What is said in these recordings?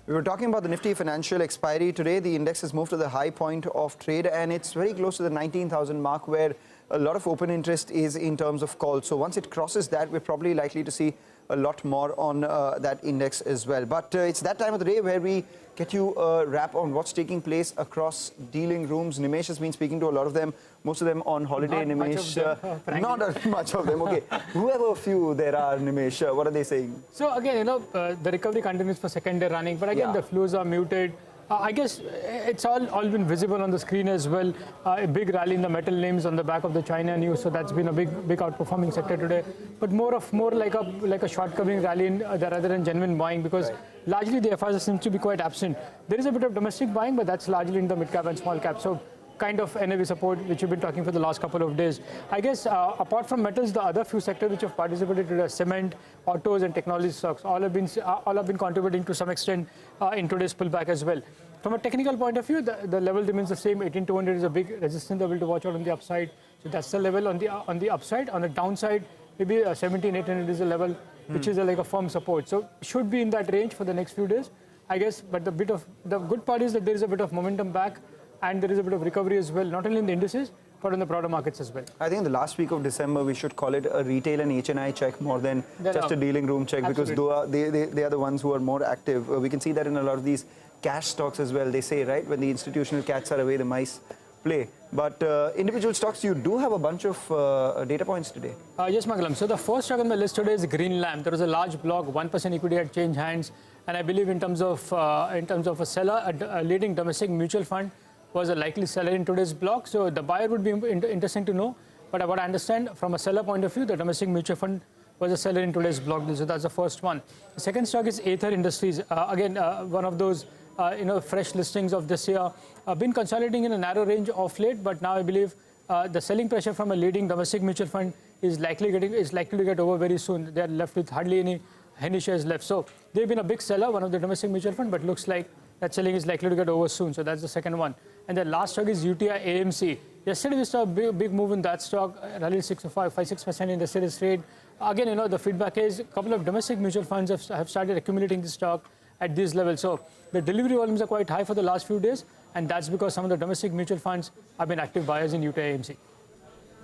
We were talking about the Nifty financial expiry today. The index has moved to the high point of trade and it's very close to the 19,000 mark where a lot of open interest is in terms of calls. So once it crosses that, we're probably likely to see a lot more on that index as well. But it's that time of the day where we get you a wrap on what's taking place across dealing rooms. Nimesh has been speaking to a lot of them, most of them on holiday. Not Nimesh, much not much of them. Okay, whoever few there are, Nimesh, what are they saying? So again, the recovery continues for second day running, but again, the flows are muted. I guess it's all been visible on the screen as well. A big rally in the metal names on the back of the China news, so that's been a big outperforming sector today. But more like a short covering rally rather than genuine buying, because largely the FIs seems to be quite absent. There is a bit of domestic buying, but that's largely in the mid cap and small cap. So kind of NAV support, which we've been talking for the last couple of days. I guess apart from metals, the other few sectors which have participated today, cement, autos, and technology stocks, all have been contributing to some extent in today's pullback as well. From a technical point of view, the level remains the same. 18,200 is a big resistance level to watch out on the upside. So that's the level on the upside. On the downside, maybe 17,800 is a level which is like a firm support. So should be in that range for the next few days, I guess. But the good part is that there is a bit of momentum back. And there is a bit of recovery as well, not only in the indices, but in the broader markets as well. I think the last week of December, we should call it a retail and HNI check more than just a dealing room check, because they are the ones who are more active. We can see that in a lot of these cash stocks as well. They say, right, when the institutional cats are away, the mice play. But individual stocks, you do have a bunch of data points today. Yes, Magalam. So the first stock on the list today is Green Lamp. There was a large block, 1% equity had changed hands. And I believe in terms of a seller, a leading domestic mutual fund was a likely seller in today's block. So the buyer would be interesting to know. But what I understand from a seller point of view, the domestic mutual fund was a seller in today's block. So that's the first one. The second stock is Aether Industries. Again, one of those fresh listings of this year. Been consolidating in a narrow range of late, but now I believe the selling pressure from a leading domestic mutual fund is likely to get over very soon. They are left with hardly any shares left. So they've been a big seller, one of the domestic mutual fund, but looks like that selling is likely to get over soon. So that's the second one. And the last stock is UTI AMC. Yesterday we saw a big move in that stock, rallied 5-6% in yesterday's trade. Again, the feedback is a couple of domestic mutual funds have started accumulating the stock at these levels. So the delivery volumes are quite high for the last few days, and that's because some of the domestic mutual funds have been active buyers in UTI AMC.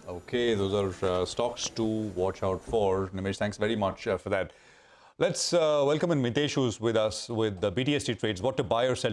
Okay, those are stocks to watch out for. Nimesh, thanks very much for that. Let's welcome in Mitesh, who's with us with the BTST trades. What to buy or sell